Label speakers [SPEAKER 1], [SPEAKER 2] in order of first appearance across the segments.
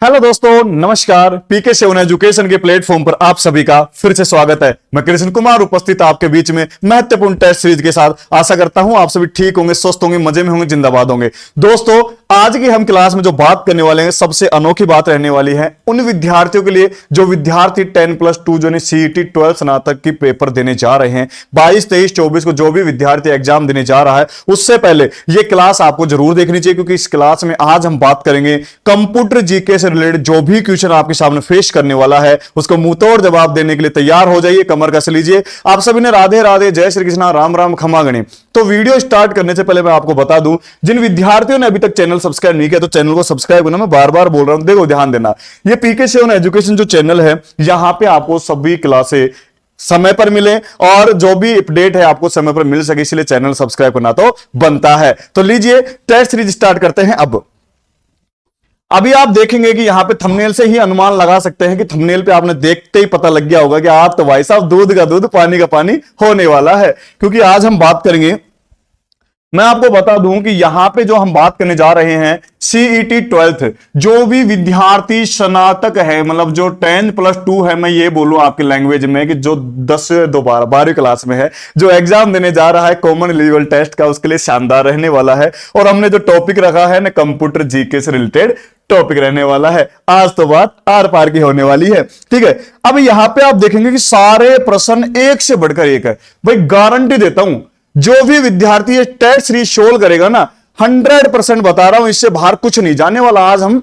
[SPEAKER 1] Hello दोस्तों, नमस्कार। पीके seven education के प्लेटफॉर्म पर आप सभी का फिर से स्वागत है। मैं कृष्ण कुमार उपस्थित आपके बीच में महत्वपूर्ण टेस्ट सीरीज के साथ। आशा करता हूं आप सभी ठीक होंगे, स्वस्थ होंगे, मजे में होंगे, जिंदाबाद होंगे। दोस्तों, आज की हम क्लास में जो बात करने वाले हैं, सबसे अनोखी बात रहने वाली है उन विद्यार्थियों के लिए जो विद्यार्थी 10+2 जो सीईटी 12 स्नातक की पेपर देने जा रहे हैं। 22, 23, 24 को जो भी विद्यार्थी एग्जाम देने जा रहा है, उससे पहले यह क्लास आपको जरूर देखनी चाहिए, क्योंकि इस क्लास में आज हम बात करेंगे कंप्यूटर जीके से रिलेटेड जो भी क्वेश्चन आपके सामने फेस करने वाला है, उसको मुंहतोड़ जवाब देने के लिए तैयार हो जाइए, कमर कस लीजिए। आप सभी ने राधे राधे, जय श्री कृष्णा, राम राम, खमा गणे। तो वीडियो स्टार्ट करने से पहले मैं आपको बता दूं, जिन विद्यार्थियों ने अभी तक चैनल सब्सक्राइब नहीं किया तो चैनल को सब्सक्राइब करना। मैं बार बार बोल रहा हूं, देखो ध्यान देना, ये पीके सेवन एजुकेशन जो चैनल है, यहां पे आपको सभी क्लासे समय पर मिले और जो भी अपडेट है आपको समय पर मिल सके, इसलिए चैनल सब्सक्राइब करना तो बनता है। तो लीजिए टेस्ट सीरीज स्टार्ट करते हैं। अभी आप देखेंगे कि यहां पे थंबनेल से ही अनुमान लगा सकते हैं कि थंबनेल पे आपने देखते ही पता लग गया होगा कि आज तो भाई साहब दूध का दूध पानी का पानी होने वाला है, क्योंकि आज हम बात करेंगे। मैं आपको बता दूं कि यहां पे जो हम बात करने जा रहे हैं सीईटी 12, जो भी विद्यार्थी स्नातक है, मतलब जो 10+2 है, मैं ये बोलूं आपकी लैंग्वेज में कि जो 10 से 12वीं क्लास में है, जो एग्जाम देने जा रहा है कॉमन लेवल टेस्ट का, उसके लिए शानदार रहने वाला है। और हमने जो टॉपिक रखा है ना, कंप्यूटर जीके से रिलेटेड टॉपिक रहने वाला है। आज तो बात आर पार की होने वाली है, ठीक है। अब यहां पे आप देखेंगे कि सारे प्रश्न एक से बढ़कर एक है। भाई गारंटी देता हूं, जो भी विद्यार्थी ये टेस्ट सीरीज सोल्व करेगा ना, 100% बता रहा हूं, इससे बाहर कुछ नहीं जाने वाला। आज हम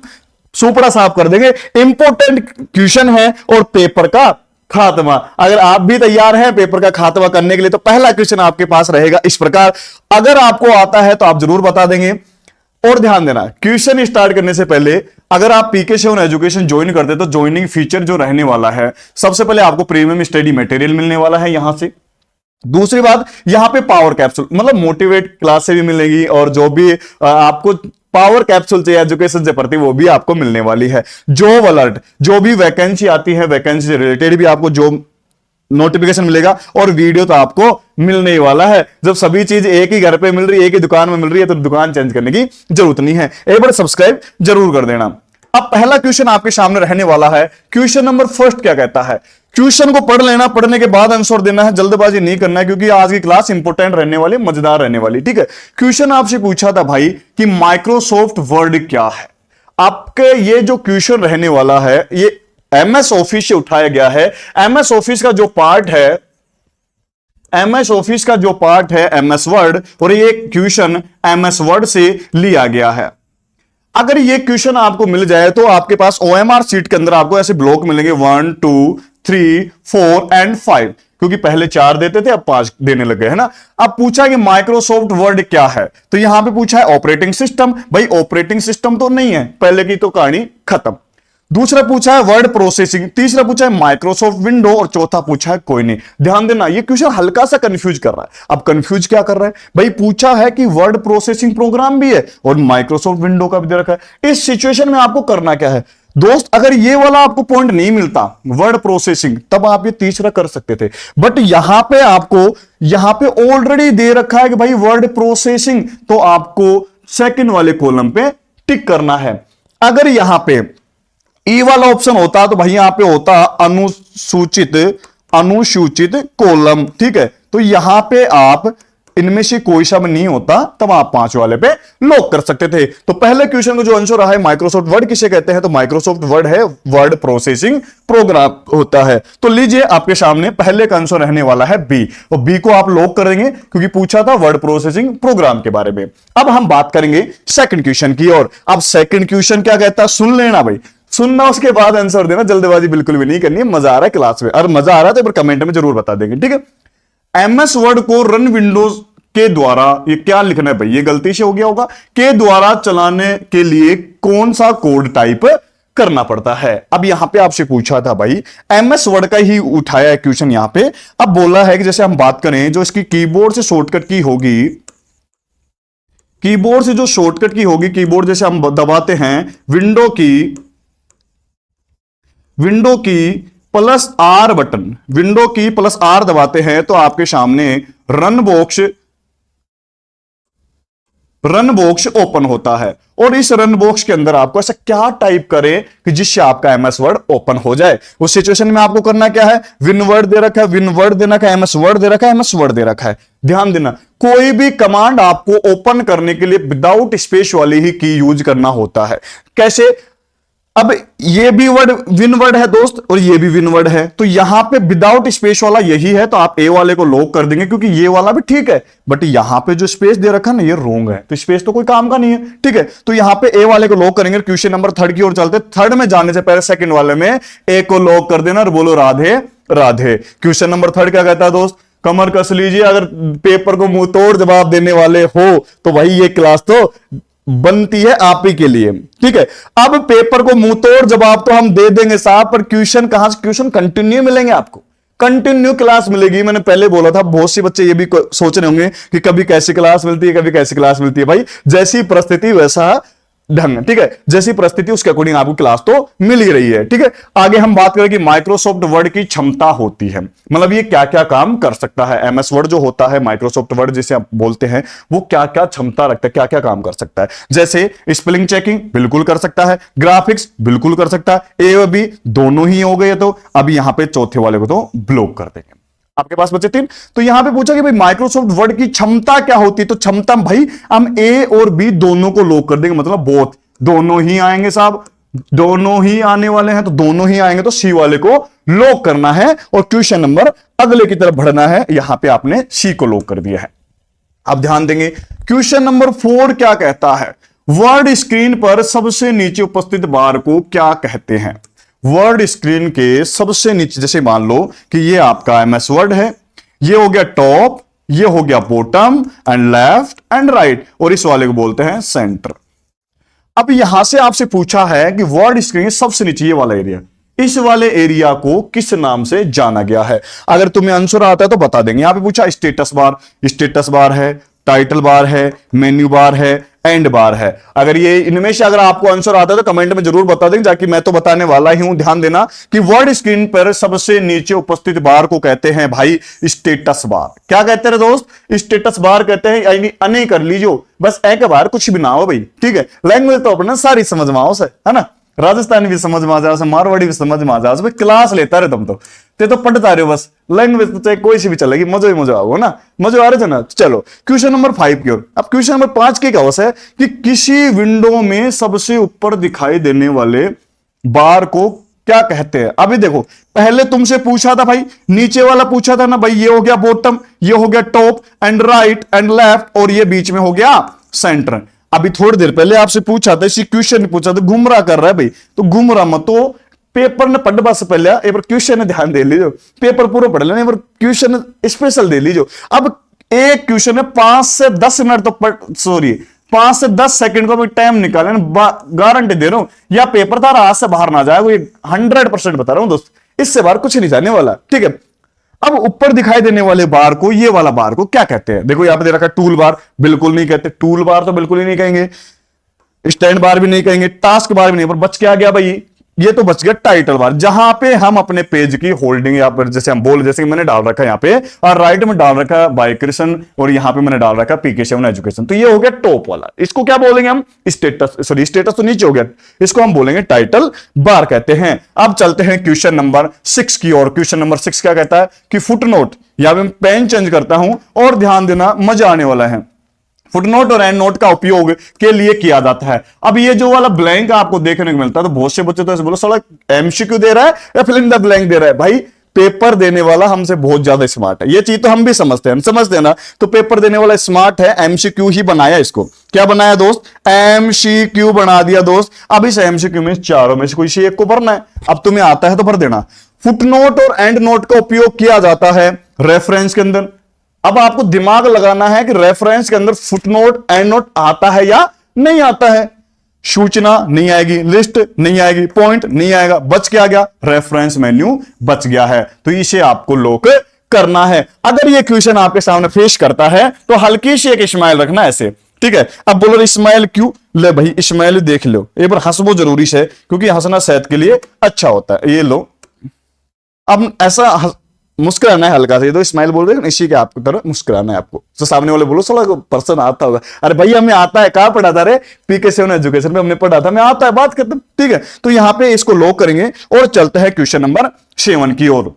[SPEAKER 1] सुपड़ा साफ कर देंगे। इंपॉर्टेंट क्वेश्चन है और पेपर का खात्मा। अगर आप भी तैयार हैं पेपर का खात्मा करने के लिए, तो पहला क्वेश्चन आपके पास रहेगा इस प्रकार। अगर आपको आता है तो आप जरूर बता देंगे। और ध्यान देना, क्वेश्चन स्टार्ट करने से पहले अगर आप पीके सेवन एजुकेशन ज्वाइन करते तो ज्वाइनिंग फीचर जो रहने वाला है, सबसे पहले आपको प्रीमियम स्टडी मटेरियल मिलने वाला है यहां से। दूसरी बात, यहां पे पावर कैप्सूल मतलब मोटिवेट क्लास से भी मिलेगी, और जो भी आपको पावर कैप्सूल चाहिए एजुकेशन से प्रति, वो भी आपको मिलने वाली है। जॉब अलर्ट, जो भी वैकेंसी आती है, वैकेंसी से रिलेटेड भी आपको जो नोटिफिकेशन मिलेगा, और वीडियो तो आपको मिलने ही वाला है। जब सभी चीज एक ही घर पे मिल रही है, एक ही दुकान में मिल रही है, तो दुकान चेंज करने की जरूरत नहीं है। एक बार सब्सक्राइब जरूर कर देना। अब पहला क्वेश्चन आपके सामने रहने वाला है। क्वेश्चन नंबर फर्स्ट क्या कहता है? क्वेश्चन को पढ़ लेना, पढ़ने के बाद आंसर देना है, जल्दबाजी नहीं करना है, क्योंकि आज की क्लास इंपोर्टेंट रहने वाली, मजेदार रहने वाली, ठीक है। क्वेश्चन आपसे पूछा था भाई कि माइक्रोसॉफ्ट वर्ड क्या है। आपके ये जो क्वेश्चन रहने वाला है, ये एमएस ऑफिस से उठाया गया है। एमएस ऑफिस का जो पार्ट है, एमएस ऑफिस का जो पार्ट है एमएस वर्ड, और ये क्वेश्चन एमएस वर्ड से लिया गया है। अगर ये क्वेश्चन आपको मिल जाए तो आपके पास ओएमआर सीट के अंदर आपको ऐसे ब्लॉक मिलेंगे 1, 2, 3, 4 एंड 5, क्योंकि पहले 4 देते थे, अब 5 देने लगे, है ना। अब पूछा कि माइक्रोसॉफ्ट वर्ड क्या है, तो यहां पे पूछा है ऑपरेटिंग सिस्टम। भाई ऑपरेटिंग सिस्टम तो नहीं है, पहले की तो कहानी खत्म। दूसरा पूछा है वर्ड प्रोसेसिंग, तीसरा पूछा है माइक्रोसॉफ्ट विंडो, और चौथा पूछा है कोई नहीं। ध्यान देना, ये क्वेश्चन हल्का सा कंफ्यूज कर रहा है। अब कंफ्यूज क्या कर रहा है भाई? पूछा है कि वर्ड प्रोसेसिंग प्रोग्राम भी है और माइक्रोसॉफ्ट विंडो का भी दे रखा है। इस सिचुएशन में आपको करना क्या है दोस्त? अगर ये वाला आपको पॉइंट नहीं मिलता वर्ड प्रोसेसिंग, तब आप ये तीसरा कर सकते थे, बट यहां पे आपको यहां पे ऑलरेडी दे रखा है कि भाई वर्ड प्रोसेसिंग, तो आपको सेकंड वाले कॉलम पे टिक करना है। अगर यहां पे ई वाला ऑप्शन होता तो भाई यहां पे होता अनुसूचित कॉलम, ठीक है। तो यहां पे आप इनमें से कोई सा नहीं होता, तब आप 5 वाले पे लॉक कर सकते थे। तो पहले क्वेश्चन को जो आंसर रहा है माइक्रोसॉफ्ट वर्ड किसे कहते हैं, तो माइक्रोसॉफ्ट वर्ड है वर्ड प्रोसेसिंग प्रोग्राम होता है। तो लीजिए आपके सामने पहले का आंसर रहने वाला है बी, और बी को आप लॉक करेंगे क्योंकि पूछा था वर्ड प्रोसेसिंग प्रोग्राम के बारे में। अब हम बात करेंगे सेकंड क्वेश्चन की ओर। अब सेकंड क्वेश्चन क्या कहता है, सुन लेना भाई, सुनना, उसके बाद आंसर देना, जल्दबाजी बिल्कुल भी नहीं करनी है। मजा आ रहा है क्लास में, और मजा आ रहा है तो कमेंट में जरूर बता देंगे, ठीक है। एमएस वर्ड को रन विंडोज के द्वारा, ये क्या लिखना है भाई, ये गलती से हो गया होगा, के द्वारा चलाने के लिए कौन सा कोड टाइप करना पड़ता है। अब यहां पे आपसे पूछा था भाई, एमएस वर्ड का ही उठाया है क्वेश्चन यहां पे। अब बोला है कि जैसे हम बात करें, जो इसकी कीबोर्ड से शॉर्टकट की होगी, कीबोर्ड से जो शॉर्टकट की होगी, कीबोर्ड जैसे हम दबाते हैं विंडो की +R बटन, विंडो की +R दबाते हैं तो आपके सामने run box run box open होता है और इस रन बॉक्स के अंदर आपको ऐसा क्या टाइप करें कि जिससे आपका एमएस वर्ड ओपन हो जाए। उस सिचुएशन में आपको करना क्या है, विन वर्ड दे रखा है, विन वर्ड दे रखा है, एमएस वर्ड दे रखा है, एमएस वर्ड दे रखा है। ध्यान देना, कोई भी कमांड आपको ओपन करने के लिए विदाउट स्पेस वाली ही की यूज करना होता है। कैसे, अब ये भी वर्ड विन वर्ड है दोस्त और ये भी विन वर्ड है, तो यहां पे विदाउट स्पेस वाला यही है, तो आप ए वाले को लॉक कर देंगे क्योंकि ये वाला भी ठीक है, बट यहां पे जो स्पेस दे रखा है ना ये रॉन्ग है, तो स्पेस तो कोई काम का नहीं है। ठीक है, तो यहां पे ए वाले को लॉक करेंगे। क्वेश्चन नंबर 3 की ओर चलते, थर्ड में जाने से पहले सेकंड वाले में ए को लॉक कर देना और बोलो राधे राधे। क्वेश्चन नंबर 3 क्या कहता है दोस्त, कमर कस लीजिए, अगर पेपर को मुंह तोड़ जवाब देने वाले हो तो भाई ये क्लास तो बनती है आप ही के लिए। ठीक है, अब पेपर को मुंह तोड़ जवाब तो हम दे देंगे साहब, पर क्वेश्चन कहां से, क्वेश्चन कंटिन्यू मिलेंगे आपको, कंटिन्यू क्लास मिलेगी। मैंने पहले बोला था, बहुत से बच्चे ये भी सोच रहे होंगे कि कभी कैसी क्लास मिलती है, कभी कैसी क्लास मिलती है। भाई जैसी परिस्थिति वैसा ढंग, ठीक है, जैसी परिस्थिति उसके अकॉर्डिंग आपको क्लास तो मिल ही रही है। ठीक है, आगे हम बात करें कि माइक्रोसॉफ्ट वर्ड की क्षमता होती है, मतलब ये क्या क्या काम कर सकता है। एमएस वर्ड जो होता है, माइक्रोसॉफ्ट वर्ड जिसे आप बोलते हैं, वो क्या क्या क्षमता रखता है, क्या क्या काम कर सकता है। जैसे स्पेलिंग चेकिंग बिल्कुल कर सकता है, ग्राफिक्स बिल्कुल कर सकता है, ए और बी दोनों ही हो गए, तो अभी यहां पे चौथे वाले को तो ब्लॉक कर देंगे। आपके पास बचे 3, तो यहां पे पूछा कि भाई माइक्रोसॉफ्ट वर्ड की क्षमता क्या होती है, तो क्षमता भाई हम ए और बी दोनों को लॉक कर देंगे, मतलब बोथ दोनों ही आएंगे साहब, दोनों ही आने वाले हैं, तो दोनों ही आएंगे, तो सी वाले को लॉक करना है और क्वेश्चन नंबर अगले की तरफ बढ़ना है। यहां पे आपने सी को लॉक कर दिया है। अब ध्यान देंगे, क्वेश्चन नंबर 4 क्या कहता है, वर्ड स्क्रीन पर सबसे नीचे उपस्थित बार को क्या कहते हैं। वर्ड स्क्रीन के सबसे नीचे, जैसे मान लो कि ये आपका एमएस वर्ड है, ये हो गया टॉप, ये हो गया bottom and left and right, और इस वाले को बोलते हैं सेंटर। अब यहां से आपसे पूछा है कि वर्ड स्क्रीन सबसे नीचे ये वाला एरिया, इस वाले एरिया को किस नाम से जाना गया है। अगर तुम्हें आंसर आता है तो बता देंगे। यहां पे पूछा स्टेटस बार है, टाइटल बार है, मेन्यू बार है, एंड बार है। अगर ये इनमें से अगर आपको आंसर आता है तो कमेंट में जरूर बता देंगे, जाकि मैं तो बताने वाला ही हूं। ध्यान देना कि वर्ड स्क्रीन पर सबसे नीचे उपस्थित बार को कहते हैं भाई स्टेटस बार। क्या कहते हैं दोस्त, स्टेटस बार कहते हैं, यानी अने कर लीजिए, बस एक बार कुछ भी ना हो भाई। ठीक है, लैंग्वेज तो अपना सारी समझ में आओ से, है ना, राजस्थानी भी समझ में आ जाओ, मारवाड़ी भी समझ में आ जाओ, क्लास लेता रहे तुम तो ते तो पढ़ता रहे हो बस, लैंग्वेज तो चाहे कोई सी भी चलेगी, मजो ही मजो आओ ना, मजो आ रहे थे ना। चलो क्वेश्चन नंबर 5 की ओर। अब क्वेश्चन नंबर 5 की क्या है कि किसी विंडो में सबसे ऊपर दिखाई देने वाले बार को क्या कहते हैं। अभी देखो, पहले तुमसे पूछा था भाई, नीचे वाला पूछा था ना भाई, ये हो गया बॉटम, ये हो गया top and right and left, और ये बीच में हो गया सेंटर। अभी थोड़ी देर पहले आपसे पूछा था, इसी क्वेश्चन ने पूछा था, गुमराह कर रहा है भाई, तो गुमराह मत, तो पेपर ने पढ़ बस पहले एक बार क्वेश्चन ने ध्यान दे लीजिए, पेपर पूरा पढ़ लेना, एक बार क्वेश्चन स्पेशल दे लीजिए। अब एक क्वेश्चन में 5 से 10 मिनट तो 5 से 10 सेकंड का भी टाइम निकाले, गारंटी दे रहा हूं, या पेपर था हाथ से बाहर ना जाए, 100% बता रहा हूं दोस्त, इससे बाहर कुछ नहीं जाने वाला। ठीक है, अब ऊपर दिखाई देने वाले बार को, ये वाला बार को क्या कहते हैं। देखो यहां पे दे रखा है टूल बार, बिल्कुल नहीं कहते, टूल बार तो बिल्कुल ही नहीं कहेंगे, स्टैंड बार भी नहीं कहेंगे, टास्क बार भी नहीं, पर बच क्या गया भाई, ये तो बच गया टाइटल बार, जहां पे हम अपने पेज की होल्डिंग, या फिर जैसे हम बोल, जैसे मैंने डाल रखा है यहाँ पे, और राइट में डाल रखा है बाय कृष्ण, और यहां पे मैंने डाल रखा है PK7 एजुकेशन, तो ये हो गया टॉप वाला। इसको क्या बोलेंगे हम, स्टेटस तो नीचे हो गया, इसको हम बोलेंगे टाइटल बार कहते हैं। अब चलते हैं क्वेश्चन नंबर 6 की ओर। क्वेश्चन नंबर 6 क्या कहता है कि फुटनोट, या मैं पेन चेंज करता हूं और ध्यान देना, मजा आने वाला है। फुटनोट और एंड नोट का उपयोग के लिए किया जाता है। अब ये जो वाला ब्लैंक आपको देखने को मिलता है, तो बहुत से बच्चे तो ऐसे बोलो साला MCQ दे रहा है या फिल इन द ब्लैंक दे रहा है। भाई पेपर देने वाला हमसे बहुत ज्यादा स्मार्ट है, ये चीज तो हम भी समझते हैं, समझते हैं ना, तो पेपर देने वाला स्मार्ट है, MCQ ही बनाया इसको। क्या बनाया दोस्त, MCQ बना दिया दोस्त। अब इस MCQ में चारों में से कोई सी एक को भरना है, अब तुम्हें आता है तो भर देना। फुटनोट और एंड नोट का उपयोग किया जाता है रेफरेंस के अंदर। अब आपको दिमाग लगाना है कि रेफरेंस के अंदर फुटनोट एंड नोट आता है या नहीं आता है। सूचना नहीं आएगी, लिस्ट नहीं आएगी, पॉइंट नहीं आएगा, बच क्या गया, रेफरेंस मेन्यू बच गया है, तो इसे आपको लॉक करना है। अगर ये क्वेश्चन आपके सामने फेस करता है तो हल्की सी एक स्माइल रखना ऐसे, ठीक है। अब बोलो स्माइल क्यों, ले भाई स्माइल देख लो, एक बार हंसबो जरूरी है, क्योंकि हंसना सेहत के लिए अच्छा होता है। ये लो, अब ऐसा मुस्कुराना है हल्का से, ये तो स्माइल बोल रहे हैं इसी के आपकी तरह मुस्कुराना है आपको। तो सामने वाले बोलो साला पर्सन आता होगा, अरे भाई हमें आता है, कहां पढ़ा था रे, पीके सेवन एजुकेशन में हमने पढ़ा था, हमें आता है, बात करते, ठीक है। तो यहां पे इसको लॉक करेंगे और चलते हैं क्वेश्चन नंबर 7 की ओर।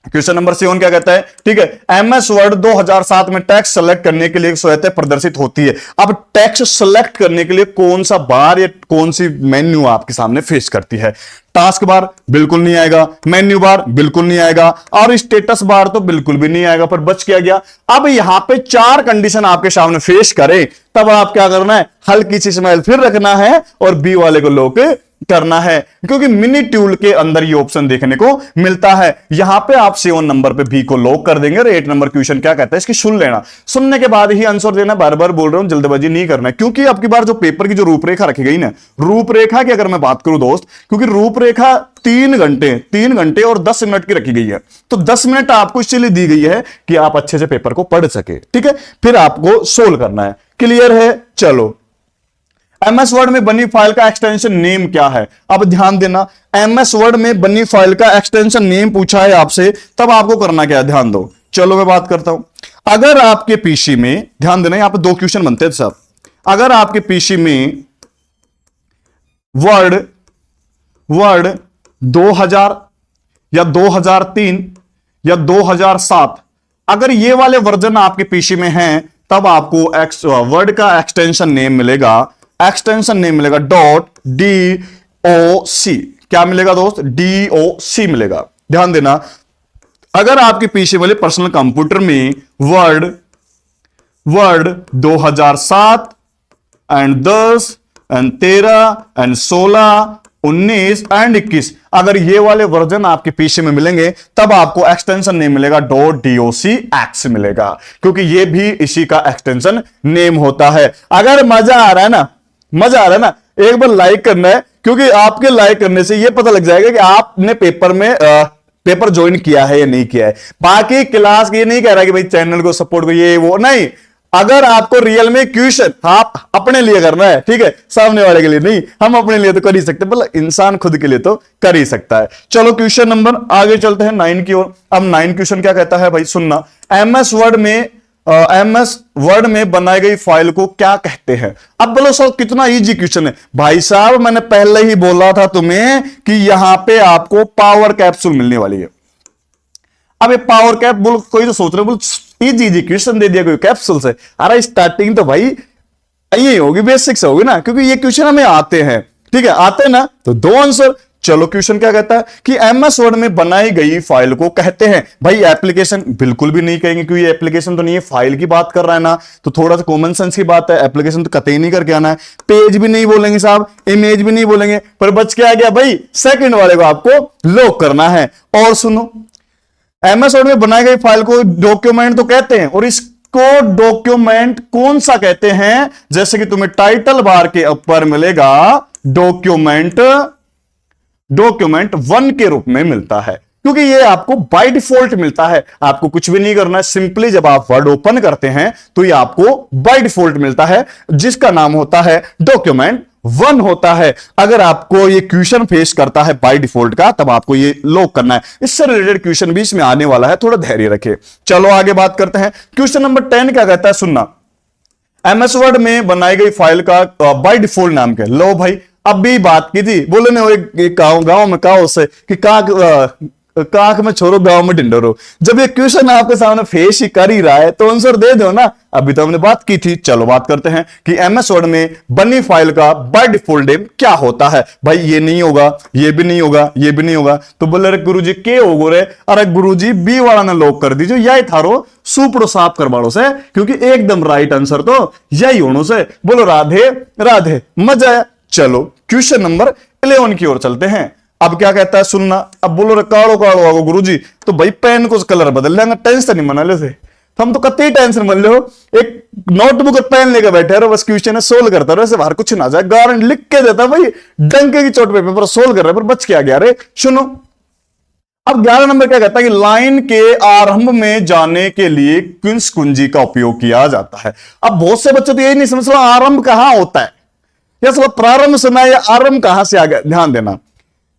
[SPEAKER 1] क्वेश्चन नंबर 7 क्या कहता है, ठीक है, एमएस वर्ड 2007 में टेक्स्ट सेलेक्ट करने के लिए स्वतः प्रदर्शित होती है। अब टेक्स्ट सेलेक्ट करने के लिए कौन सा बार या कौन सी मेन्यू आपके सामने फेस करती है? टास्क बार बिल्कुल नहीं आएगा, मेन्यू बार बिल्कुल नहीं आएगा, और स्टेटस बार तो बिल्कुल भी नहीं आएगा। पर बच क्या गया? अब यहां पे 4 कंडीशन आपके सामने फेस करे, तब आप क्या करना है, हल्की सी स्माइल फिर रखना है और बी वाले को लॉक करना है, क्योंकि मिनी ट्यूल के अंदर ये ऑप्शन देखने को मिलता है। यहां पे आप 7 नंबर पे बी को लॉक कर देंगे। और 8 नंबर क्वेश्चन क्या कहता है, इसकी सुन लेना, सुनने के बाद ही आंसर देना। बार बार बोल रहा हूं, जल्दबाजी नहीं करना है, क्योंकि आपकी बार जो पेपर की जो रूपरेखा रखी गई ना, रूपरेखा की अगर मैं बात करूं दोस्त, क्योंकि रूपरेखा 3 घंटे और 10 मिनट की रखी गई है, तो 10 मिनट आपको इसलिए दी गई है कि आप अच्छे से पेपर को पढ़ सके, ठीक है। फिर आपको सोल्व करना है, क्लियर है? चलो, एमएस वर्ड में बनी फाइल का एक्सटेंशन नेम क्या है? अब ध्यान देना, एमएस वर्ड में बनी फाइल का एक्सटेंशन नेम पूछा है आपसे, तब आपको करना क्या है, ध्यान दो। चलो मैं बात करता हूं। अगर आपके पीसी में, ध्यान देना, यहां पे 2 क्वेश्चन बनते हैं सब। अगर आपके पीसी में वर्ड 2000 या 2003 या 2007, अगर ये वाले वर्जन आपके पीसी में हैं, तब आपको वर्ड का एक्सटेंशन नेम मिलेगा, .doc। क्या मिलेगा दोस्त? DOC मिलेगा। ध्यान देना, अगर आपके पीसी वाले पर्सनल कंप्यूटर में word 2007 and 10 and 13 and 16, 19 and 21, अगर ये वाले वर्जन आपके पीसी में मिलेंगे, तब आपको एक्सटेंशन नेम मिलेगा .docx मिलेगा, क्योंकि ये भी इसी का एक्सटेंशन नेम होता है। अगर मजा आ रहा है ना, एक बार लाइक करना है, क्योंकि आपके लाइक करने से ये पता लग जाएगा कि आपने पेपर ज्वाइन किया है या नहीं किया है। बाकी क्लास ये नहीं कह रहा कि भाई चैनल को सपोर्ट को ये वो नहीं, अगर आपको रियल में क्वेश्चन आप अपने लिए करना है, ठीक है, सामने वाले के लिए नहीं, हम अपने लिए तो कर ही सकते, मतलब इंसान खुद के लिए तो कर ही सकता है। चलो क्वेश्चन नंबर आगे चलते हैं 9 की ओर। अब 9 क्वेश्चन क्या कहता है भाई, सुनना, एमएस वर्ड में बनाई गई फाइल को क्या कहते हैं? अब बोलो सर कितना इजी क्वेश्चन है भाई साहब, मैंने पहले ही बोला था तुम्हें कि यहां पे आपको पावर कैप्सूल मिलने वाली है। अब ये पावर कैप बोलो, कोई तो सोच रहे बोलो इजी क्वेश्चन दे दिया कोई कैप्सूल से। अरे स्टार्टिंग तो भाई यही होगी, बेसिक से होगी ना, क्योंकि ये क्वेश्चन हमें आते हैं, ठीक है, आते हैं ना, तो 2 आंसर। चलो क्वेश्चन क्या कहता है कि एमएस वर्ड में बनाई गई फाइल को कहते हैं। भाई एप्लीकेशन बिल्कुल भी नहीं कहेंगे, क्योंकि एप्लीकेशन तो नहीं है, फाइल की बात कर रहा है ना, तो थोड़ा सा कॉमन सेंस की बात है, एप्लीकेशन तो कतई नहीं करके आना है। पेज भी नहीं बोलेंगे साहब, इमेज भी नहीं बोलेंगे, पर बच के आ गया भाई सेकंड वाले को आपको लॉक करना है। और सुनो, एमएस वर्ड में बनाई गई फाइल को डॉक्यूमेंट तो कहते हैं, और इसको डॉक्यूमेंट कौन सा कहते हैं? जैसे कि तुम्हें टाइटल बार के ऊपर मिलेगा डॉक्यूमेंट 1 के रूप में मिलता है, क्योंकि ये आपको बाय डिफॉल्ट मिलता है। आपको कुछ भी नहीं करना है, सिंपली जब आप वर्ड ओपन करते हैं तो ये आपको बाय डिफॉल्ट मिलता है, जिसका नाम होता है डॉक्यूमेंट 1 होता है। अगर आपको ये क्वेश्चन फेस करता है बाय डिफॉल्ट का, तब आपको ये लॉक करना है। इससे रिलेटेड क्वेश्चन भी इसमें आने वाला है, थोड़ा धैर्य रखें। चलो आगे बात करते हैं। क्वेश्चन नंबर 10 क्या कहता है, सुनना, एमएस वर्ड में बनाई गई फाइल का बाय डिफॉल्ट नाम क्या? लो भाई, अभी बात की थी, बोले ना एक गांव में कहा उससे कि काक में छोड़ो गांव में ढिंडोरो। जब ये क्वेश्चन आपके सामने फेस ही कर ही रहा है तो आंसर दे दो ना, अभी तो हमने बात की थी। चलो बात करते हैं कि एमएस वर्ड में बनी फाइल का बाय डिफॉल्ट नेम क्या होता है। भाई ये नहीं होगा, ये भी नहीं होगा, ये भी नहीं होगा, तो बोले अरे गुरुजी के होगो रे, अरे गुरुजी बी वाला ने लॉक कर दीजिए, यही थारो सुपड़ो साफ करवाड़ो से, क्योंकि एकदम राइट आंसर तो यही होने से। बोलो राधे राधे, मजा आया। चलो क्वेश्चन नंबर 11 की ओर चलते हैं। अब क्या कहता है, सुनना, अब बोलो रे काड़ो काड़ो आगो गुरुजी, तो भाई पेन को कलर बदल लेंगे, टेंशन नहीं मना ले से, तो हम तो कतई टेंशन मन लो, एक नोटबुक और पेन लेकर बैठे रहो, बस क्वेश्चन है सोल्व करता रहो, ऐसे बाहर कुछ ना जाए, गारंटी लिख के देता भाई, डंके की चोट पे पेपर सोल्व कर रहे पर बच के आ गया रे। सुनो, अब 11 नंबर क्या कहता है कि लाइन के आरंभ में जाने के लिए किस कुंजी का उपयोग किया जाता है। अब बहुत से बच्चे तो यही नहीं समझ रहे आरंभ कहां होता है, या सब प्रारंभ सुना या आरंभ कहां से आ गया। ध्यान देना,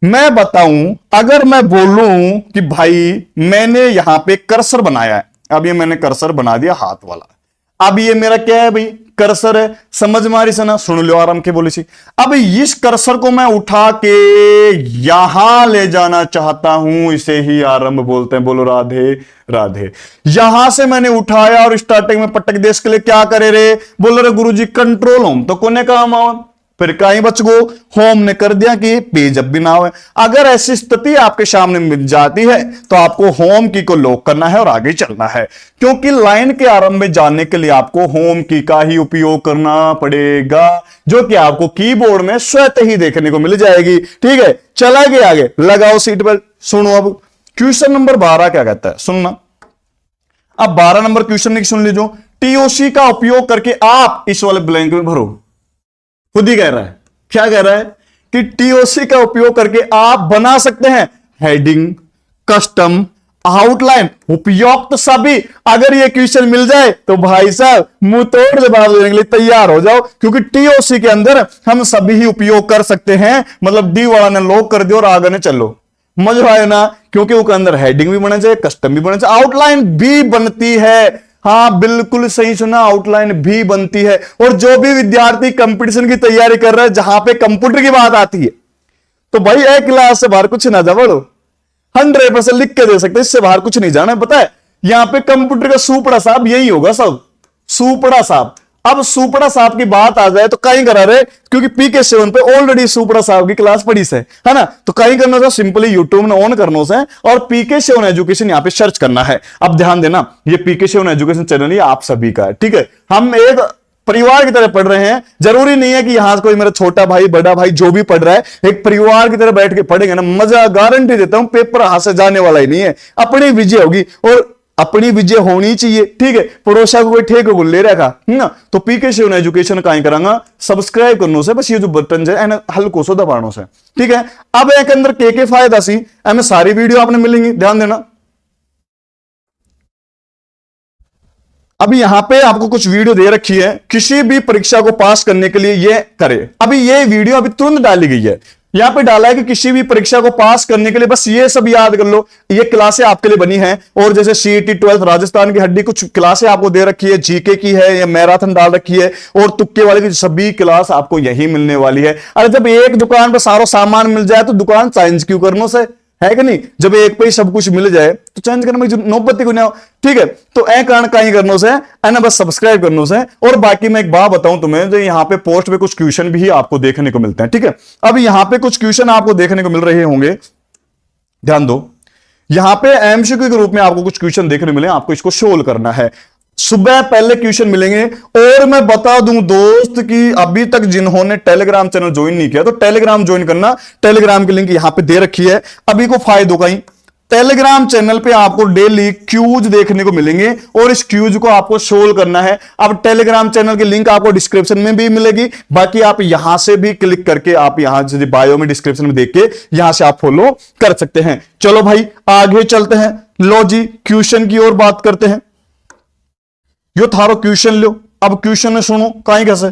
[SPEAKER 1] मैं बताऊं, अगर मैं बोलूं कि भाई मैंने यहां पे कर्सर बनाया है, अब ये मैंने कर्सर बना दिया हाथ वाला, अब ये मेरा क्या है भाई, कर्सर है, समझ मारी से ना, सुन लो आराम के बोली सी। अब इस कर्सर को मैं उठा के यहां ले जाना चाहता हूं, इसे ही आरंभ बोलते हैं, बोलो राधे राधे। यहां से मैंने उठाया और स्टार्टिंग में पटक दे, इसके लिए क्या करे रे, बोल रहे गुरुजी कंट्रोल होम, तो कोने काम आओ, फिर कहीं बच गो, होम ने कर दिया कि पेज अब भी ना हो। अगर ऐसी स्थिति आपके सामने मिल जाती है तो आपको होम की को लॉक करना है और आगे चलना है, क्योंकि लाइन के आरंभ में जाने के लिए आपको होम की का ही उपयोग करना पड़ेगा, जो कि आपको कीबोर्ड में स्वतः ही देखने को मिल जाएगी। ठीक है, चला गया आगे, लगाओ सीट बेल्ट। सुनो अब क्वेश्चन नंबर 12 क्या कहता है, सुनना। अब 12 नंबर क्वेश्चन सुन लीजिए, टीओसी का उपयोग करके आप इस वाले ब्लैंक में भरो। खुद ही कह रहा है, क्या कह रहा है कि टीओसी का उपयोग करके आप बना सकते हैं हेडिंग, कस्टम, आउटलाइन, उपयुक्त सभी। अगर ये क्वेश्चन मिल जाए तो भाई साहब मुंह तोड़ जवाब देने के लिए तैयार हो जाओ, क्योंकि टीओसी के अंदर हम सभी ही उपयोग कर सकते हैं। मतलब डी वाला ने लॉक कर दिया और आगे ने चलो, मजा आए ना, क्योंकि उसके अंदर हेडिंग भी बनना चाहिए, कस्टम भी बनना चाहिए, आउटलाइन भी बनती है। हाँ बिल्कुल सही सुना, आउटलाइन भी बनती है। और जो भी विद्यार्थी कंपटीशन की तैयारी कर रहे हैं जहां पे कंप्यूटर की बात आती है, तो भाई एक क्लास से बाहर कुछ ना जा बड़ो, 100% लिख के दे सकते, इससे बाहर कुछ नहीं जाना है। पता है यहां पे कंप्यूटर का सुपड़ा साहब यही होगा सब, सुपड़ा साहब। अब सुपड़ा साहब की बात आ जाए तो कहीं करा रहे, क्योंकि पीके 7 पे ऑलरेडी सुपड़ा साहब की क्लास पड़ी से है ना, तो कहीं करना था सिंपली यूट्यूब में ऑन करना से और पीके 7 एजुकेशन यहां पे सर्च करना है। अब ध्यान देना, ये पीके 7 एजुकेशन चैनल ये आप सभी का है। ठीक है, हम एक परिवार की तरह पढ़ रहे हैं, जरूरी नहीं है कि यहां कोई मेरा छोटा भाई बड़ा भाई जो भी पढ़ रहा है, एक परिवार की तरह बैठ के पढ़ेंगे ना, मजा गारंटी देता हूं, पेपर हाथ से जाने वाला ही नहीं है, अपनी विजय होगी और अपनी विजय होनी चाहिए। ठीक है, पड़ोसा को कोई ठेके को ले रखा है ना, तो पीके 7 एजुकेशन का करांगा सब्सक्राइब करने से, बस ये जो बटन है हल्को सो दबानो से। ठीक है, अब एक अंदर के फायदा सी हमें सारी वीडियो आपने मिलेंगी, ध्यान देना। अभी यहां पे आपको कुछ वीडियो दे रखी है, किसी भी परीक्षा को पास करने के लिए ये करे। अभी ये वीडियो अभी तुरंत डाली गई है, यहां पे डाला है कि किसी भी परीक्षा को पास करने के लिए बस ये सब याद कर लो, ये क्लासें आपके लिए बनी हैं। और जैसे सीईटी 12 राजस्थान की हड्डी, कुछ क्लासें आपको दे रखी है, जीके की है या मैराथन डाल रखी है, और तुक्के वाले की सभी क्लास आपको यही मिलने वाली है। अरे जब एक दुकान पर सारा सामान मिल जाए तो दुकान चेंज क्यों करने से, है कि नहीं। जब एक पे ही सब कुछ मिल जाए तो चेंज करने में नौबत को नहीं हो। ठीक है, तो ए कारण कहीं करने से है ना, बस सब्सक्राइब करने से। और बाकी मैं एक बात बताऊं तुम्हें, जो यहाँ पे पोस्ट पे कुछ क्वेश्चन भी आपको देखने को मिलते हैं। ठीक है, अब यहाँ पे कुछ क्वेश्चन आपको देखने को मिल रहे होंगे, ध्यान दो। यहां पे एमसीक्यू के रूप में आपको कुछ क्वेश्चन देखने मिले, आपको इसको सोल्व करना है। सुबह पहले क्वेश्चन मिलेंगे। और मैं बता दूं दोस्त कि अभी तक जिन्होंने टेलीग्राम चैनल ज्वाइन नहीं किया तो टेलीग्राम ज्वाइन करना, टेलीग्राम की लिंक यहां पे दे रखी है। अभी को फायदों का ही टेलीग्राम चैनल पे आपको डेली क्यूज देखने को मिलेंगे और इस क्यूज को आपको सोल्व करना है। अब टेलीग्राम चैनल की लिंक आपको डिस्क्रिप्शन में भी मिलेगी, बाकी आप यहां से भी क्लिक करके आप यहां से बायो में डिस्क्रिप्शन में देख के यहां से आप फॉलो कर सकते हैं। चलो भाई आगे चलते हैं, लो जी क्वेश्चन की ओर बात करते हैं। यो थारो क्वेश्चन लो, अब क्वेश्चन में सुनो कहीं कैसे।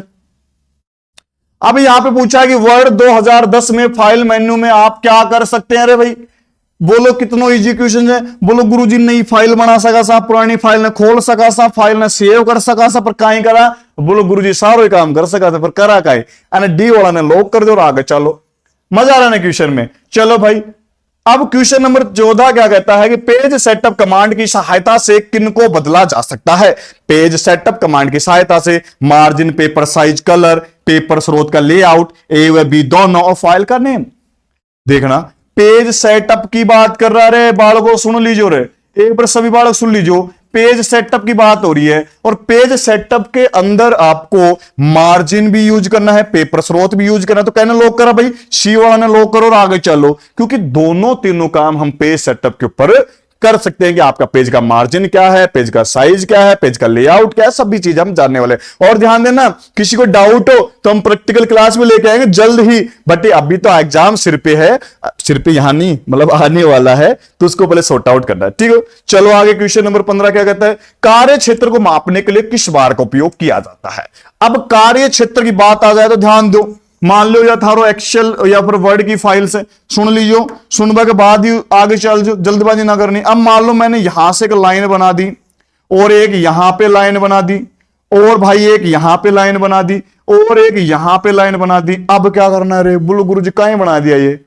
[SPEAKER 1] अब यहां पे पूछा कि वर्ड 2010 में फाइल मेन्यू में आप क्या कर सकते हैं। अरे भाई बोलो कितना इजी क्वेश्चन है। बोलो गुरुजी नई फाइल बना सका सा, पुरानी फाइल ने खोल सका सा, फाइल ने सेव कर सका सा, पर काई करा। बोलो गुरुजी सारो ही काम कर सका था पर करा काई, डी वाला ने लॉक कर दो और आगे चलो। मजा आ रहा है क्वेश्चन में। चलो भाई अब क्वेश्चन नंबर 14 क्या कहता है कि पेज सेटअप कमांड की सहायता से किनको बदला जा सकता है। पेज सेटअप कमांड की सहायता से margin, paper size, colour, paper स्रोत का लेआउट, ए व बी दोनों और फाइल का नेम। देखना पेज सेटअप की बात कर रहा रे बालकों, सुन लीजिए रे, एक बार सभी बालक सुन लीजिए। पेज सेटअप की बात हो रही है और पेज सेटअप के अंदर आपको मार्जिन भी यूज करना है, पेपर स्रोत भी यूज करना है। तो कहने लॉक करा भाई, सी वाला ने लॉक करो और आगे चलो, क्योंकि दोनों तीनों काम हम पेज सेटअप के ऊपर कर सकते हैं कि आपका पेज का मार्जिन क्या है, पेज का साइज क्या है, पेज का लेआउट क्या है, सभी चीजें हम जानने वाले। और ध्यान देना किसी को डाउट हो तो हम प्रैक्टिकल क्लास में लेके आएंगे जल्द ही, बट अभी तो एग्जाम सिर पे है, सिर पे यहां नहीं मतलब आने वाला है, तो उसको पहले सॉर्ट आउट करना है। ठीक है, चलो आगे क्वेश्चन नंबर 15 क्या कहता है, कार्य क्षेत्र को मापने के लिए किस बार का उपयोग किया जाता है। अब कार्य क्षेत्र की बात आ जाए तो ध्यान दो, मान लो या थारो एक्सेल या फिर वर्ड की फाइल से सुन लीजिए, सुनने के बाद ही आगे चल जो, जल्दबाजी ना करनी। अब मान लो मैंने यहां से एक लाइन बना दी और एक यहां पे लाइन बना दी और भाई एक यहां पे लाइन बना दी और एक यहां पे लाइन बना दी। अब क्या करना है रे? बोलो गुरुजी कहां बना दिया ये?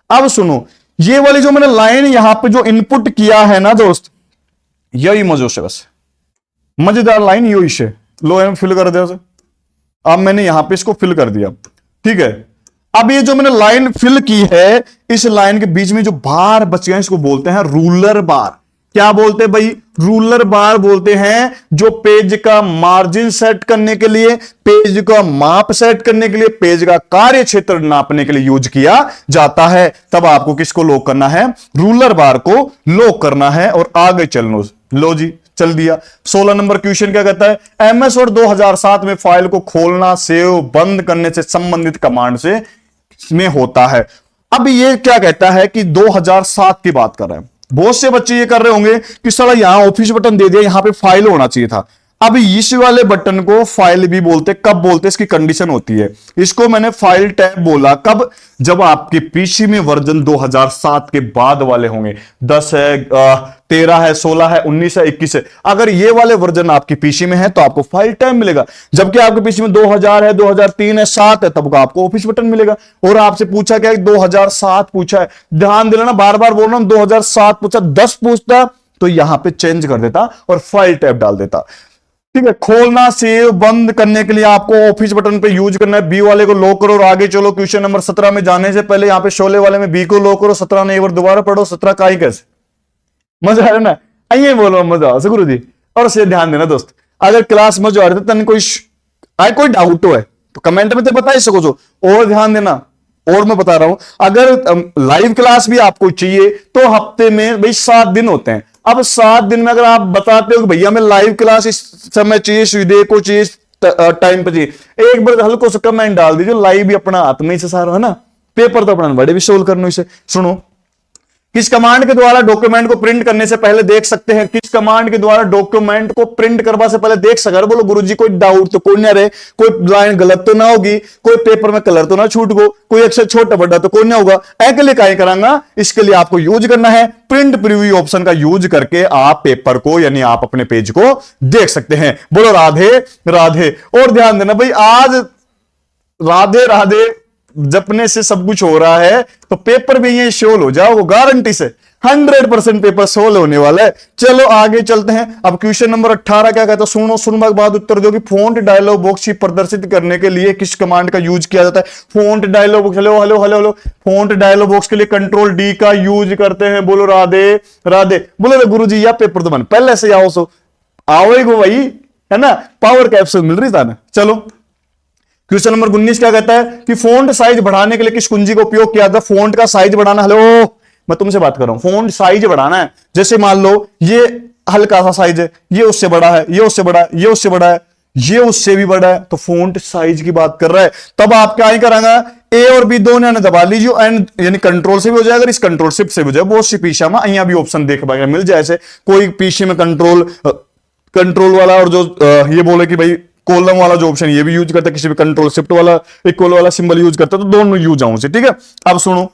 [SPEAKER 1] अब सुनो, ये वाली जो मैंने लाइन यहां पे जो इनपुट किया है ना दोस्त, यही मजो से बस मजेदार लाइन यही से लो फिल कर दिया। अब मैंने यहां पे इसको फिल कर दिया, ठीक है। अब ये जो मैंने लाइन फिल की है, इस लाइन के बीच में जो बार बच गए इसको बोलते हैं रूलर बार। क्या बोलते हैं भाई? रूलर बार बोलते हैं, जो पेज का मार्जिन सेट करने के लिए, पेज का माप सेट करने के लिए, पेज का कार्य क्षेत्र नापने के लिए यूज किया जाता है। तब आपको किसको लॉक करना है? रूलर बार को लॉक करना है और आगे चलना। लो जी चल दिया। 16 नंबर क्वेश्चन क्या कहता है? एमएस वर्ड 2007 में फाइल को खोलना, सेव, बंद करने से संबंधित कमांड से में होता है। अब ये क्या कहता है कि 2007 की बात कर रहे हैं। बहुत से बच्चे ये कर रहे होंगे कि साला यहां ऑफिस बटन दे दिया, यहां पे फाइल होना चाहिए था। अब इस वाले बटन को फाइल भी बोलते, कब बोलते? इसकी कंडीशन होती है, इसको मैंने फाइल टैब बोला कब? जब आपके पीसी में वर्जन 2007 के बाद वाले होंगे, 10 है, 13 है, 16 है, 19 है, 21 है। अगर ये वाले वर्जन आपके पीसी में है तो आपको फाइल टैब मिलेगा। जबकि आपके पीसी में 2000 है, 2003 है, 7 है, तब आपको ऑफिस बटन मिलेगा। और आपसे पूछा क्या? 2007 पूछा है, ध्यान देना, बार बार बोल रहा हूं, 2007 पूछा, 10 पूछता तो यहां पे चेंज कर देता और फाइल टैब डाल देता, ठीक है। खोलना, सेव, बंद करने के लिए आपको ऑफिस बटन पे यूज करना है। बी वाले को लॉक करो और आगे चलो। क्वेश्चन नंबर 17 में जाने से पहले यहां पे शोले वाले में बी को लॉक करो। 17 ने एक बार दोबारा पढ़ो। 17 का ही कैसे? मजा आ रहा ना? आइए बोलो मजा आ गुरु जी। और से ध्यान देना दोस्त, अगर क्लास मजा आ रही है तन कोई डाउट है तो कमेंट में तो बता ही सको जो। और ध्यान देना, और मैं बता रहा हूं, अगर लाइव क्लास भी आपको चाहिए तो हफ्ते में भाई 7 दिन होते हैं। अब 7 दिन में अगर आप बताते हो कि भैया मैं लाइव क्लास इस समय चाहिए, सुविधे को चाहिए, टाइम पे चाहिए, एक बार हल्को सा कमेंट डाल दीजिए। लाइव भी अपना हाथ में ही से सारा है ना, पेपर तो अपना बड़े भी सोल्व करना। इसे सुनो, किस कमांड के द्वारा डॉक्यूमेंट को प्रिंट करने से पहले देख सकते हैं? किस कमांड के द्वारा डॉक्यूमेंट को प्रिंट करवा से पहले देख सकते हैं? बोलो गुरुजी कोई डाउट तो कोई ना रहे, कोई लाइन गलत तो ना होगी, कोई पेपर में कलर तो ना छूट गो, कोई अक्षर छोटा बड़ा तो कोई ना होगा। ऐके लिए क्या करांगा? इसके लिए आपको यूज करना है प्रिंट प्रीव्यू ऑप्शन का यूज करके आप पेपर को यानी आप अपने पेज को देख सकते हैं। बोलो राधे राधे। और ध्यान देना भाई, आज राधे राधे जपने से सब कुछ हो रहा है तो पेपर भी ये सोल्व हो जाओ, गारंटी से 100% पेपर सोल्व होने वाला है। चलो आगे चलते हैं। अब क्वेश्चन नंबर 18 क्या कहता है? सुनो, सुनने के बाद उत्तर दो कि फोंट डायलॉग बॉक्स की प्रदर्शित करने के लिए किस कमांड का यूज किया जाता है? Font dialog box, hello hello hello hello, font dialog box के लिए कंट्रोल डी का यूज करते हैं। बोलो राधे राधे। बोलो गुरु जी या पेपर तो बन पहले से आओ, सो आओ गो भाई, है ना, पावर कैप्सूल मिल रही था ना। चलो क्वेश्चन नंबर 19 क्या कहता है कि फोंट साइज बढ़ाने के लिए किस कुंजी का उपयोग किया जाता है? फोंट का साइज बढ़ाना, हेलो मैं तुमसे बात कर रहा हूं, फोंट साइज बढ़ाना है। जैसे मान लो ये हल्का सा साइज है, ये उससे बड़ा है, ये उससे बड़ा है, ये उससे बड़ा है, ये उससे भी बड़ा है, तो फोंट साइज की बात कर रहा है। तब आप क्या ही करांगा? ए और बी दोनों ने दबा लीजिए एंड यानी कंट्रोल से भी हो जाएगा, इस कंट्रोल शिफ्ट से भी हो जाएगा। बहुत सी पीछा में अहियां भी ऑप्शन देख पाएगा मिल जाए। ऐसे कोई पीछे में कंट्रोल वाला और जो ये बोले कि भाई कॉलम वाला जो ऑप्शन ये भी यूज करता है, किसी भी कंट्रोल शिफ्ट वाला इक्वल वाला सिंबल यूज करता है, तो दोनों यूज आऊं से, ठीक है। अब सुनो,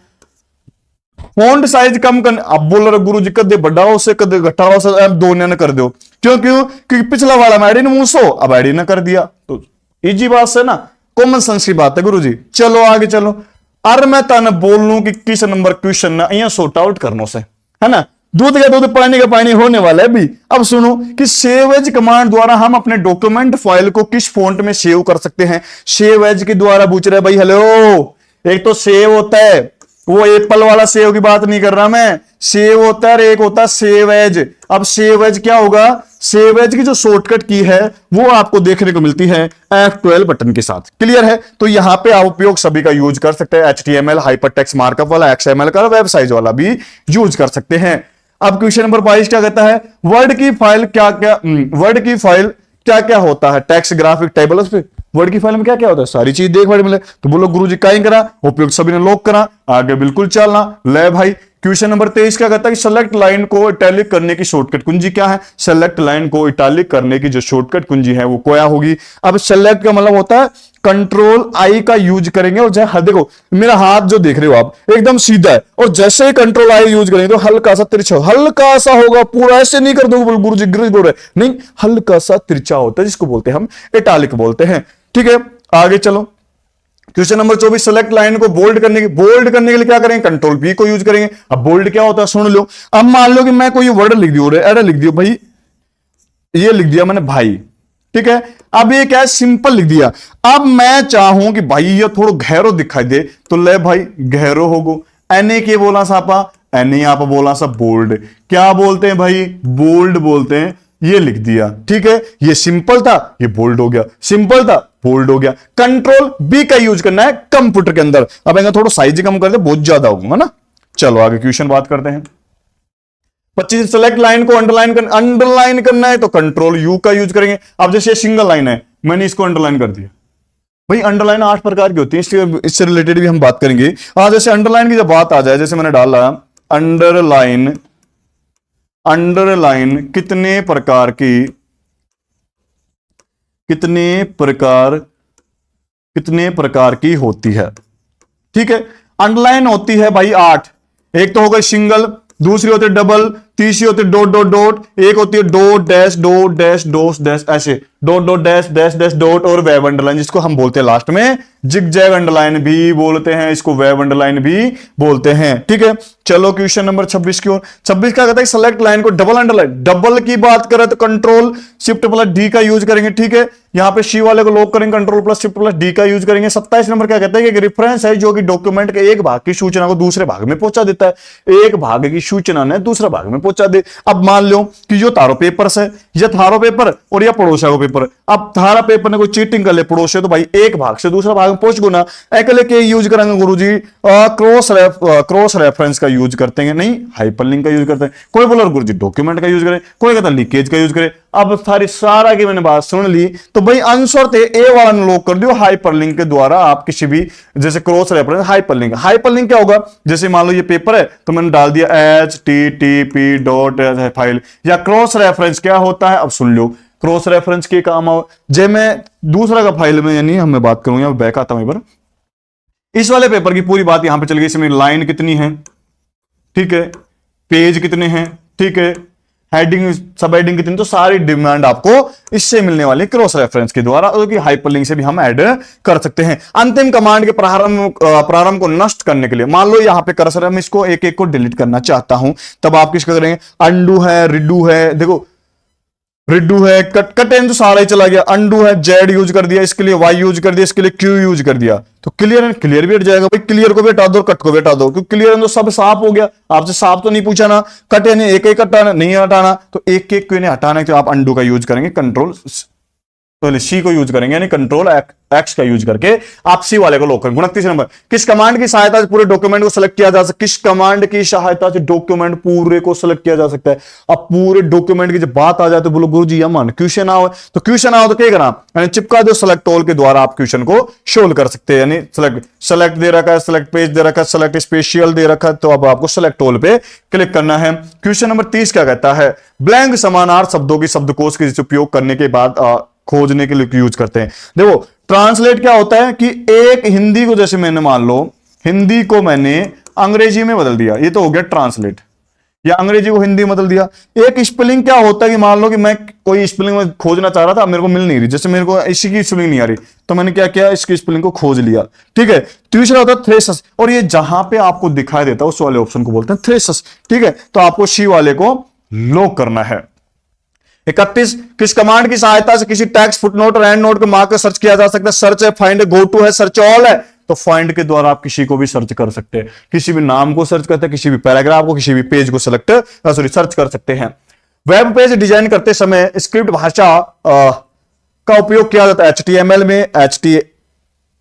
[SPEAKER 1] फॉन्ट साइज कम कर, अब बोल रहे गुरु जी कदे बढ़ाओ से कदे घटाओ से, अब दोनों ने कर दो। क्योंकि पिछला वाला में एडी ने मुंह सो, अब एडी ने कर दिया, तो इजी बात से ना, कॉमन सेंस की बात है गुरु जी। चलो आगे चलो। अरे मैं तने बोल लूं कि किस नंबर क्वेश्चन ना यहाँ सॉर्ट आउट करने से, है ना, दूध का दूध पानी का पानी होने वाला है भी। अब सुनो कि सेव एज कमांड द्वारा हम अपने डॉक्यूमेंट फाइल को किस फॉन्ट में सेव कर सकते हैं? सेव एज के द्वारा पूछ रहे भाई। हेलो, एक तो सेव होता है, वो एप्पल वाला सेव की बात नहीं कर रहा मैं, सेव होता है, एक होता है सेव एज। अब सेव एज क्या होगा? सेव एज की जो शॉर्टकट की है वो आपको देखने को मिलती है F12 बटन के साथ। क्लियर है? तो यहां पे आप उपयोग सभी का यूज कर सकते हैं। HTML हाइपरटेक्स्ट मार्कअप वाला, XML का, वेब साइज वाला भी यूज कर सकते हैं। अब क्वेश्चन नंबर 22 क्या कहता है? वर्ड की फाइल क्या क्या होता है? Text, graphic, table. पे वर्ड की फाइल में क्या क्या होता है? सारी चीज देख मिले। तो बोलो गुरुजी क्या ही करा? उपयोग सभी ने लॉक करा, आगे बिल्कुल चलना। ले भाई क्वेश्चन नंबर 23 क्या कहता है कि सेलेक्ट लाइन को इटैलिक करने की शॉर्टकट कुंजी क्या है। सेलेक्ट लाइन को इटैलिक करने की जो शॉर्टकट कुंजी है वो क्या होगी। अब सेलेक्ट का मतलब होता है कंट्रोल आई का यूज करेंगे और जैसे देखो मेरा हाथ जो देख रहे हो आप एकदम सीधा है और जैसे ही कंट्रोल आई यूज करेंगे तो हल्का सा तिरछा, हल्का सा होगा, पूरा ऐसे नहीं कर दो गुरु जी गिर बोल रहे नहीं, हल्का सा तिरछा होता है जिसको बोलते हैं हम इटैलिक बोलते हैं। ठीक है, आगे चलो। क्वेश्चन नंबर 24 सेलेक्ट लाइन को बोल्ड करने के लिए क्या करेंगे, कंट्रोल बी को यूज करेंगे। अब बोल्ड क्या होता है सुन लो। अब मान लो कि मैं कोई वर्ड लिख दियो, एरर लिख दियो भाई, ये लिख दिया मैंने भाई, ठीक है। अब ये क्या है, सिंपल लिख दिया। अब मैं चाहूं कि भाई ये थोड़ा गहरो दिखाई दे तो ले भाई गहरो होगो, एने के बोला सापा, एने आप बोला सा बोल्ड, क्या बोलते हैं भाई, बोल्ड बोलते हैं। ये लिख दिया, ठीक है। ये सिंपल था, ये बोल्ड हो गया, सिंपल था बोल्ड हो गया। कंट्रोल बी का यूज करना है कंप्यूटर के अंदर। अब इनका थोड़ा साइज कम कर दे, बहुत ज्यादा होगा ना। चलो आगे क्वेश्चन बात करते हैं। 25 सेलेक्ट लाइन को अंडरलाइन करना है तो कंट्रोल यू का यूज करेंगे। अब जैसे सिंगल लाइन है, मैंने इसको अंडरलाइन कर दिया। भाई अंडरलाइन 8 प्रकार की होती है, इससे रिलेटेड भी हम बात करेंगे। आज जैसे अंडरलाइन की जब बात आ जाए, जैसे मैंने डाला अंडरलाइन, अंडरलाइन कितने प्रकार की होती है। ठीक है, अंडरलाइन होती है भाई 8। एक तो होगा सिंगल, दूसरी होती है डबल, तीसरी होती है डॉट डॉट डॉट, एक होती है dot dash dot dash dot dash, ऐसे dot dot dash dash dash dot और वेब अंडरलाइन, जिसको हम बोलते हैं लास्ट में जिगजैग अंडरलाइन भी बोलते हैं, इसको वेब अंडरलाइन भी बोलते हैं। ठीक है, चलो क्वेश्चन नंबर 26 की ओर। 26 क्या कहता है, सेलेक्ट लाइन को डबल अंडरलाइन, डबल की बात करें तो कंट्रोल शिफ्ट प्लस डी का यूज करेंगे। ठीक है, यहां पे सी वाले को लॉक करेंगे, control plus shift plus D का यूज करेंगे। 27 नंबर क्या कहता है कि एक रेफरेंस है जो कि डॉक्यूमेंट के एक भाग की सूचना को दूसरे भाग में पहुंचा देता है। एक भाग की सूचना ने दूसरा भाग में पहुंचा दे। अब मान लो कि जो थारो पेपर है, ये थारो पेपर और या पड़ोसा को पेपर, अब थारा पेपर ने कोई चीटिंग कर ले पड़ोसे, तो भाई एक भाग से दूसरा भाग में पहुंच गो ना, एकले के यूज करेंगे गुरुजी क्रॉस रेफरेंस का यूज करते हैं, नहीं हाइपरलिंक का यूज करते हैं। कोई बोला गुरुजी डॉक्यूमेंट का यूज करे, कोई कहता लीकेज का यूज करे। अब सारी सारा की मैंने बात सुन ली, तो भाई आंसर थे ए वाला अनलॉक कर दियो हाइपरलिंक के द्वारा। आप किसी भी जैसे क्रॉस रेफरेंस, हाइपरलिंक, हाइपरलिंक क्या होगा, जैसे मान लो ये पेपर है तो मैंने डाल दिया HTTP डॉट फाइल, या क्रॉस रेफरेंस क्या होता है अब सुन लो। क्रॉस रेफरेंस के काम आओ, जे मैं दूसरा का फाइल में यानी हम बात करूंगा, बैक आता हूं पर इस वाले पेपर की पूरी बात यहां पे चल गई। इसमें लाइन कितनी है, ठीक है, पेज कितने हैं, ठीक है, हेडिंग सब हेडिंग कितनी, तो सारी डिमांड आपको इससे मिलने वाली क्रॉस रेफरेंस के द्वारा, जो कि हाइपरलिंक से भी हम ऐड कर सकते हैं। अंतिम कमांड के प्रारंभ को नष्ट करने के लिए, मान लो यहां पे कर्सर है, मैं इसको एक एक को डिलीट करना चाहता हूं, तब आप किसका करेंगे, अंडू है, रिडू है, देखो रिडू है, कट एंड तो सारा ही चला गया, अंडू है, जेड यूज कर दिया, इसके लिए वाई यूज कर दिया, इसके लिए क्यू यूज कर दिया, तो क्लियर एंड क्लियर भी हट जाएगा। भाई क्लियर को भी हटा दो, कट को भी हटा दो, क्योंकि क्लियर एंड तो सब साफ हो गया। आपसे साफ तो नहीं पूछा ना, कट यानी एक एक हटाना नहीं हटाना, तो एक एक को हटाना है तो आप अंडू का यूज करेंगे, कंट्रोल तो सी को यूज करेंगे, यानी कंट्रोल एक्स का यूज करके आप सी वाले को लॉक करेंगे। 29 नंबर, किस कमांड की सहायता से पूरे डॉक्यूमेंट को सिलेक्ट किया जा सकता है, किस कमांड की सहायता से डॉक्यूमेंट पूरे को सिलेक्ट किया जा सकता है। अब पूरे डॉक्यूमेंट की जब बात आ जाए तो बोलो गुरुजी अमन क्वेश्चन आओ, तो क्वेश्चन आओ तो क्या करना, यानी चिपका दो सेलेक्ट ऑल के द्वारा आप क्वेश्चन को सोल्व कर सकते हैं। यानी सेलेक्ट दे रखा है, सेलेक्ट पेज दे रखा है, सेलेक्ट स्पेशल दे रखा है, तो अब आपको सेलेक्ट ऑल पे क्लिक करना है। क्वेश्चन नंबर 30 क्या कहता है, ब्लैंक समानार्थक शब्दों की शब्दकोश के उपयोग करने के बाद खोजने के लिए यूज करते हैं। देखो ट्रांसलेट क्या होता है कि एक हिंदी को, जैसे मैंने मान लो हिंदी को मैंने अंग्रेजी में बदल दिया, ये तो हो गया ट्रांसलेट, या अंग्रेजी को हिंदी में बदल दिया। एक स्पेलिंग क्या होता है कि मान लो कि मैं कोई स्पेलिंग में खोजना चाह रहा था, मेरे को मिल नहीं रही, जैसे मेरे को इसी की स्पेलिंग नहीं आ रही, तो मैंने क्या किया, इसकी स्पेलिंग को खोज लिया। ठीक है, तीसरा होता है थ्रेसस, और ये जहां पे आपको दिखाई देता है उस वाले ऑप्शन को बोलते हैं थ्रेसस। ठीक है, तो आपको सी वाले को लॉक करना है। 31, किस कमांड की सहायता से किसी टेक्स्ट फुटनोट और एंड नोट को मार्क कर सर्च किया जा सकता है। सर्च है, फाइंड है, गो टू है, सर्च ऑल है, तो फाइंड के द्वारा आप किसी को भी सर्च कर सकते हैं, किसी भी नाम को सर्च करते हैं, किसी भी पैराग्राफ को, किसी भी पेज को सर्च कर सकते हैं। वेब पेज डिजाइन करते समय स्क्रिप्ट भाषा का उपयोग किया जाता है, HTML में,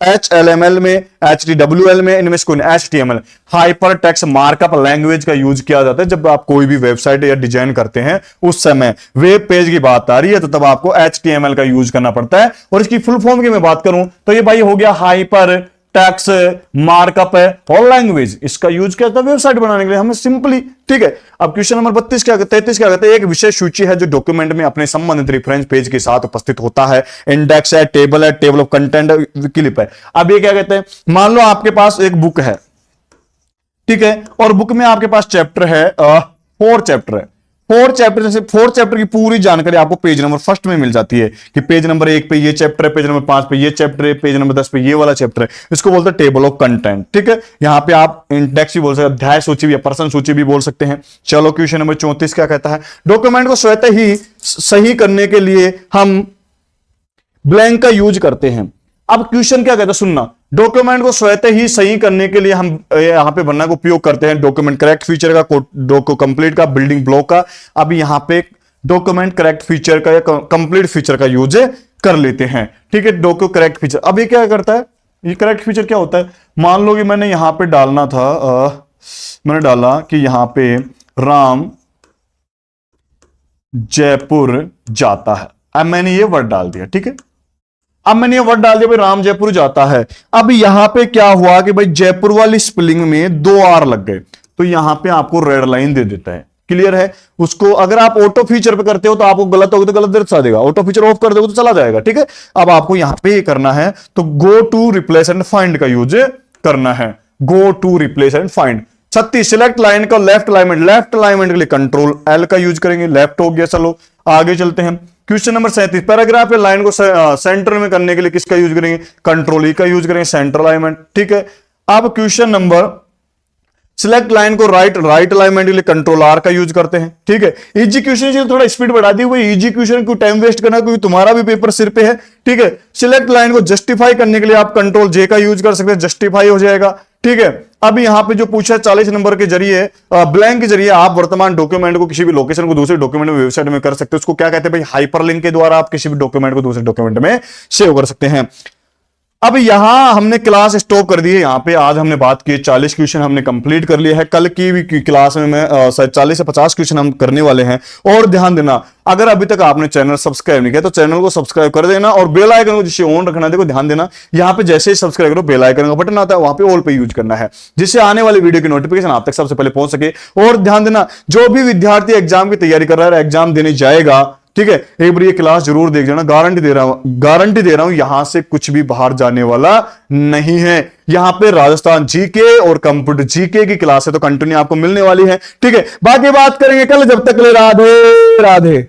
[SPEAKER 1] HLML में, HTWL में, इनमें से कोई HTML hyper text markup language का यूज किया जाता है। जब आप कोई भी वेबसाइट या डिजाइन करते हैं उस समय वेब पेज की बात आ रही है तो तब आपको HTML का यूज करना पड़ता है। और इसकी फुल फॉर्म की मैं बात करूं तो ये भाई हो गया हाइपर टैक्स है, मार्कअप है और लैंग्वेज। इसका यूज क्या था? वेबसाइट बनाने के लिए हमें सिंपली। ठीक है, अब क्वेश्चन नंबर 33 क्या कहते हैं? 33 क्या कहते हैं? एक विशेष सूची है जो डॉक्यूमेंट में अपने संबंधित रेफरेंस पेज के साथ उपस्थित होता है। इंडेक्स है, टेबल ऑफ कंटेंट, क्लिप है। अब ये क्या कहते हैं? मान लो आपके पास एक बुक है, ठीक है, और बुक में आपके पास चैप्टर है, 4 चैप्टर है। 4 चैप्टर से 4 चैप्टर की पूरी जानकारी आपको पेज नंबर फर्स्ट में मिल जाती है कि पेज नंबर 1 पे ये चैप्टर है, पेज नंबर 5 पे ये चैप्टर है, पेज नंबर 10 पे ये वाला चैप्टर है। इसको बोलते हैं टेबल ऑफ कंटेंट। ठीक है, यहां पे आप इंडेक्स भी बोल सकते हैं, अध्याय सूची भी या पर्सन सूची भी बोल सकते हैं। चलो क्वेश्चन नंबर 34 क्या कहता है? डॉक्यूमेंट को स्वतः ही सही करने के लिए हम ब्लैंक का यूज करते हैं। अब क्वेश्चन क्या कहता है? सुनना, डॉक्यूमेंट को स्वतः ही सही करने के लिए हम यहां पे बनना का उपयोग करते हैं डॉक्यूमेंट करेक्ट फीचर का, डॉक्यू कंप्लीट का, बिल्डिंग ब्लॉक का। अब यहां पे डॉक्यूमेंट करेक्ट फीचर का या कंप्लीट फीचर का यूज कर लेते हैं। ठीक है, डॉक्यू करेक्ट फीचर। अब ये क्या करता है? ये करेक्ट फीचर क्या होता है? मान लो कि मैंने यहां पे डालना था, मैंने डाला कि यहां पे राम जयपुर जाता है। अब मैंने ये वर्ड डाल दिया। ठीक है, अब मैंने ये वर्ड डाल दिया भाई राम जयपुर जाता है। अब यहां पे क्या हुआ कि भाई जयपुर वाली स्पेलिंग में 2 आर लग गए, तो यहां पे आपको रेड लाइन दे देता है। क्लियर है? उसको अगर आप ऑटो फीचर पे करते हो तो आपको गलत होगा तो गलत दर्शा देगा, ऑटो फीचर ऑफ कर दोगे तो चला जाएगा। ठीक है, अब आपको यहां पे ये करना है तो go to replace and find का यूज करना है। Go to replace and find. 36 select line का लेफ्ट अलाइनमेंट के लिए कंट्रोल एल का यूज करेंगे। लेफ्ट हो गया। चलो आगे चलते हैं। क्वेश्चन नंबर 37, पैराग्राफ या लाइन को सेंटर में करने के लिए किसका यूज करेंगे? कंट्रोल ई का यूज करेंगे, सेंटर अलाइनमेंट। ठीक है, अब क्वेश्चन नंबर सिलेक्ट लाइन को राइट अलाइनमेंट के लिए कंट्रोल आर का यूज करते हैं। ठीक है, इजी क्वेश्चन के लिए थोड़ा स्पीड बढ़ा दी हुई। इजी क्वेश्चन को टाइम वेस्ट करना क्योंकि तुम्हारा भी पेपर सिर पे है। ठीक है, सिलेक्ट लाइन को जस्टिफाई करने के लिए आप कंट्रोल जे का यूज कर सकते हैं, जस्टिफाई हो जाएगा। ठीक है, अब यहां पे जो पूछा है 40 नंबर के जरिए ब्लैंक के जरिए आप वर्तमान डॉक्यूमेंट को किसी भी लोकेशन को दूसरे डॉक्यूमेंट में वेबसाइट में कर सकते हो। उसको क्या कहते हैं भाई? हाइपरलिंक के द्वारा आप किसी भी डॉक्यूमेंट को दूसरे डॉक्यूमेंट में सेव कर सकते हैं। अब यहां हमने क्लास स्टॉप कर दी है। यहां पे आज हमने बात की 40 क्वेश्चन हमने कंप्लीट कर लिए हैं। कल की भी क्लास में मैं 40 से 50 क्वेश्चन हम करने वाले हैं। और ध्यान देना, अगर अभी तक आपने चैनल सब्सक्राइब नहीं किया तो चैनल को सब्सक्राइब कर देना और बेल आइकन को जिससे ऑन रखना। देखो ध्यान देना, यहां पे जैसे ही सब्सक्राइब करो बेल आइकन का बटन आता है, वहां पे ऑल पे यूज करना है जिससे आने वाली वीडियो की नोटिफिकेशन आप तक सबसे पहले पहुंच सके। और ध्यान देना, जो भी विद्यार्थी एग्जाम की तैयारी कर रहा है, एग्जाम देने जाएगा, ठीक है, एक बार ये क्लास जरूर देख जाना। गारंटी दे रहा हूं यहां से कुछ भी बाहर जाने वाला नहीं है। यहां पे राजस्थान जीके और कंप्यूटर जीके की क्लास है तो कंटिन्यू आपको मिलने वाली है। ठीक है, बाकी बात करेंगे कल। जब तक ले राधे राधे।